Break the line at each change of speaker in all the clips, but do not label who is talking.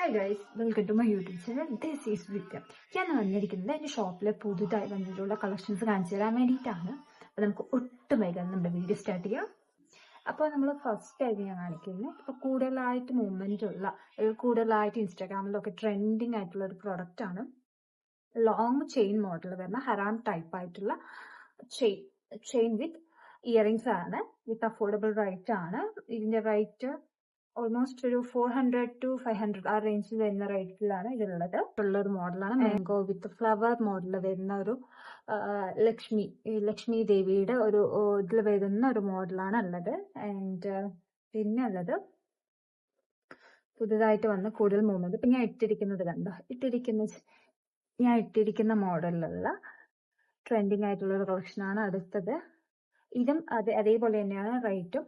Hi guys, welcome to my YouTube channel. This is Vidya. ഞാൻ വന്നിരിക്കുന്നത് എൻ്റെ ഷോപ്പിലെ പുതുതായി വന്നിട്ടുള്ള കളക്ഷൻസ് കാണിച്ചു തരാൻ വേണ്ടിയിട്ടാണ്. അപ്പോൾ നമുക്ക് ഒട്ടും വൈകാതെ നമ്മുടെ വീഡിയോ സ്റ്റാർട്ട് ചെയ്യാം. അപ്പോൾ നമ്മൾ ഫസ്റ്റ് ആയിട്ട് ഞാൻ കാണിക്കുന്നത് ഇപ്പോൾ കൂടുതലായിട്ട് മൂവ്മെൻ്റ് ഉള്ള കൂടുതലായിട്ട് ഇൻസ്റ്റാഗ്രാമിലൊക്കെ ട്രെൻഡിങ് ആയിട്ടുള്ള ഒരു പ്രൊഡക്റ്റ് ആണ്. ലോങ് ചെയിൻ മോഡൽ വരുന്ന ഹറാം ടൈപ്പ് ആയിട്ടുള്ള ചെയിൻ വിത്ത് ഇയറിങ്സ് ആണ്. വിത്ത് അഫോർഡബിൾ റേറ്റ് ആണ്. ഇതിൻ്റെ റേറ്റ് ഓൾമോസ്റ്റ് ഒരു 400 to 500 ആ റേഞ്ചിൽ വരുന്ന റേറ്റിലാണ് ഇതുള്ളത്. ഉള്ളൊരു മോഡലാണ്. മാംഗോ വിത്ത് ഫ്ലവർ മോഡൽ വരുന്ന ഒരു ലക്ഷ്മി ദേവിയുടെ ഒരു ഇതിൽ വരുന്ന ഒരു മോഡലാണ് ഉള്ളത്. ആൻഡ് പിന്നെ ഉള്ളത് പുതുതായിട്ട് വന്ന കൂടുതൽ മൂവ്മെന്റ്. ഇപ്പൊ ഞാൻ ഇട്ടിരിക്കുന്ന മോഡലിലുള്ള ട്രെൻഡിങ് ആയിട്ടുള്ള ഒരു കളക്ഷനാണ് അടുത്തത്. ഇതും അതേപോലെ തന്നെയാണ് റേറ്റും.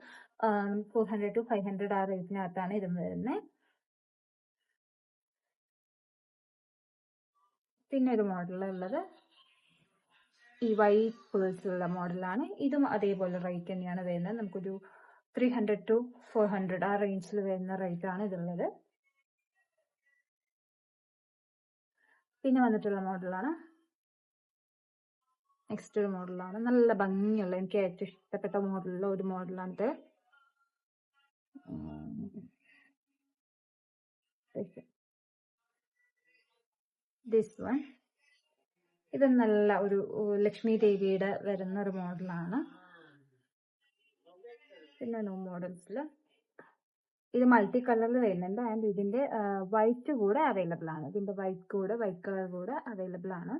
400 to 500 ആ റേറ്റിനകത്താണ് ഇത് വരുന്നത്. പിന്നെ ഒരു മോഡലുള്ളത് ഈ വൈറ്റ് പേഴ്സുള്ള മോഡലാണ്. ഇതും അതേപോലെ റേറ്റ് തന്നെയാണ് വരുന്നത്. നമുക്കൊരു 300 to 400 ആ റേഞ്ചിൽ വരുന്ന റേറ്റ് ആണ് ഇതുള്ളത്. പിന്നെ വന്നിട്ടുള്ള മോഡലാണ് നെക്സ്റ്റ് ഒരു മോഡലാണ്. നല്ല ഭംഗിയുള്ള, എനിക്ക് ഏറ്റവും ഇഷ്ടപ്പെട്ട മോഡലുള്ള ഒരു മോഡലാണിത്. ദിസ് വൺ, ഇത് നല്ല ഒരു ലക്ഷ്മി ദേവിയുടെ വരുന്ന ഒരു മോഡലാണ്. പിന്നെ ന്യൂ മോഡൽസിൽ ഇത് മൾട്ടി കളറിൽ വരുന്നുണ്ട്. ആൻഡ് ഇതിന്റെ വൈറ്റ് കൂടെ അവൈലബിൾ ആണ്. ഇതിന്റെ വൈറ്റ് കളർ കൂടെ അവൈലബിൾ ആണ്.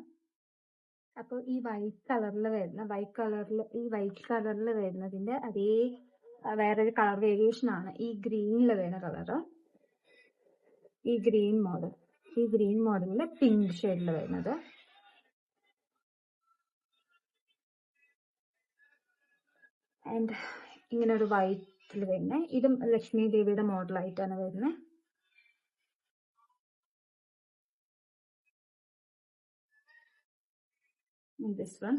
അപ്പോൾ ഈ വൈറ്റ് കളറിൽ വരുന്നതിന്റെ അതേ വേറൊരു കളർ വേരിയേഷൻ ആണ് ഈ ഗ്രീനിൽ വരുന്ന കളറ്. ഈ ഗ്രീൻ മോഡലിൽ പിങ്ക് ഷെയ്ഡിൽ വരുന്നത്. ആൻഡ് ഇങ്ങനെ ഒരു വൈറ്റിൽ വരുന്നത്. ഇതും ലക്ഷ്മി ദേവിയുടെ മോഡലായിട്ടാണ് വരുന്നത്. This one.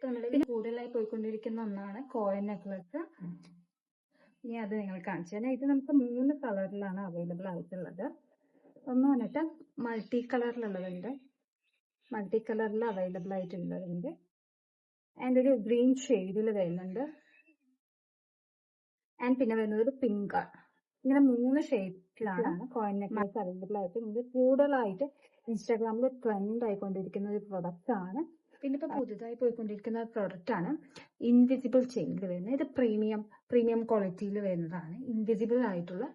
പിന്നെ കൂടുതലായി പോയിക്കൊണ്ടിരിക്കുന്ന ഒന്നാണ് കോയിൻ നെക്ലസ്. ഇനി അത് നിങ്ങൾ കാണിച്ചു തരാം. ഇത് നമുക്ക് 3 കളറിലാണ് അവൈലബിൾ ആയിട്ടുള്ളത്. ഒന്ന് വന്നിട്ട് മൾട്ടി കളറിൽ അവൈലബിൾ ആയിട്ടുള്ളതുണ്ട്. ആൻഡ് ഒരു ഗ്രീൻ ഷെയ്ഡിൽ വരുന്നുണ്ട്. ആൻഡ് പിന്നെ വരുന്നത് ഒരു പിങ്ക് ആണ്. ഇങ്ങനെ 3 ഷെയ്ഡിലാണ് കോയിൻ നെക്ലസ് അവൈലബിൾ ആയിട്ട്. ഇത് കൂടുതലായിട്ട് ഇൻസ്റ്റാഗ്രാമിൽ ട്രെൻഡ് ആയിക്കൊണ്ടിരിക്കുന്ന ഒരു പ്രൊഡക്റ്റ് ആണ്. പിന്നെ ഇപ്പൊ പുതുതായി പോയിക്കൊണ്ടിരിക്കുന്ന പ്രൊഡക്റ്റ് ആണ് ഇൻവിസിബിൾ ചെയിനിൽ വരുന്നത്. ഇത് പ്രീമിയം ക്വാളിറ്റിയിൽ വരുന്നതാണ്. ഇൻവിസിബിൾ ആയിട്ടുള്ള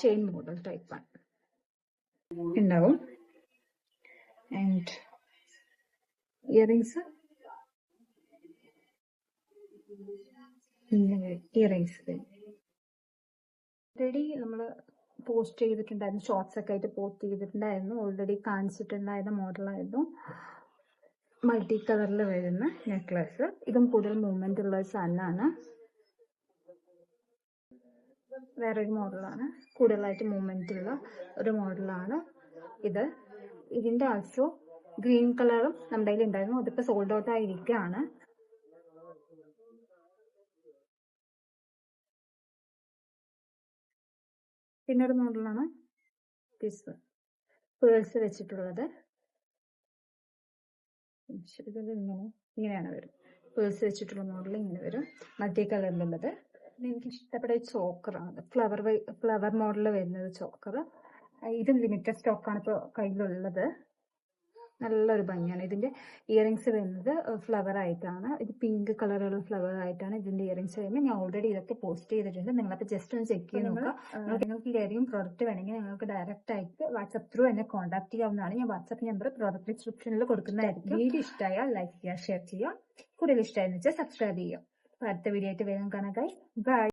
ചെയിൻ മോഡൽ ടൈപ്പ് ആണ് ഉണ്ടാവും. ആൻഡ് ഇയറിങ്സ് ഓൾറെഡി നമ്മൾ പോസ്റ്റ് ചെയ്തിട്ടുണ്ടായിരുന്നു. ഷോർട്സ് ഒക്കെ ആയിട്ട് പോസ്റ്റ് ചെയ്തിട്ടുണ്ടായിരുന്നു. ഓൾറെഡി കാണിച്ചിട്ടുണ്ടായിരുന്ന മോഡലായിരുന്നു. മൾട്ടി കളറിൽ വരുന്ന നെക്ലസ്. ഇതും കൂടുതൽ മൂവ്മെന്റ് ഉള്ള ഒരു സാധനമാണ്. വേറൊരു മോഡലാണ്, കൂടുതലായിട്ട് മൂവ്മെന്റ് ഉള്ള ഒരു മോഡലാണ് ഇത്. ഇതിന്റെ ആൾസോ ഗ്രീൻ കളറും നമ്മുടെ കയ്യിൽ ഉണ്ടായിരുന്നു. അതിപ്പോ സോൾഡ് ഔട്ട് ആയിരിക്കുകയാണ്. പിന്നെ ഒരു മോഡലാണ് ദിസ് പേഴ്സ് വെച്ചിട്ടുള്ളത്. ഇങ്ങനെയാണ് വരും. പേഴ്സ് വെച്ചിട്ടുള്ള മോഡൽ ഇങ്ങനെ വരും, മൾട്ടി കളറിലുള്ളത്. എനിക്ക് ഇഷ്ടപ്പെട്ട ചോക്കറാണ്. ഫ്ലവർ മോഡൽ വരുന്നത് ചോക്കർ. ഇത് ലിമിറ്റഡ് സ്റ്റോക്കാണ് ഇപ്പോൾ കയ്യിലുള്ളത്. നല്ലൊരു ഭംഗിയാണ്. ഇതിന്റെ ഇയറിങ്സ് വരുന്നത് ഫ്ലവർ ആയിട്ടാണ്. ഇത് പിങ്ക് കളറുള്ള ഫ്ലവർ ആയിട്ടാണ് ഇതിന്റെ ഇയറിങ്സ് വരുന്നത്. ഞാൻ ഓൾറെഡി ഇതൊക്കെ പോസ്റ്റ് ചെയ്തിട്ടുണ്ട്. നിങ്ങളപ്പോൾ ജസ്റ്റ് ഒന്ന് ചെക്ക് ചെയ്ത് നോക്കുക. നിങ്ങൾക്ക് ഏതെങ്കിലും പ്രോഡക്റ്റ് വേണമെങ്കിൽ നിങ്ങൾക്ക് ഡയറക്റ്റ് ആയിട്ട് വാട്സ്ആപ്പ് ത്രൂ എന്നെ കോൺടാക്ട് ചെയ്യാവുന്നതാണ്. ഞാൻ വാട്സ്ആപ്പ് നമ്പർ പ്രോഡക്റ്റ് ഡിസ്ക്രിപ്ഷനിൽ കൊടുക്കുന്നതായിരിക്കും. വീഡിയോ ഇഷ്ടമായാൽ ലൈക്ക് ചെയ്യുക, ഷെയർ ചെയ്യുക. കൂടുതൽ ഇഷ്ടമായെന്ന് വെച്ചാൽ സബ്സ്ക്രൈബ് ചെയ്യുക. അടുത്ത വീഡിയോ ആയിട്ട് വേഗം കാണാം. ബൈ.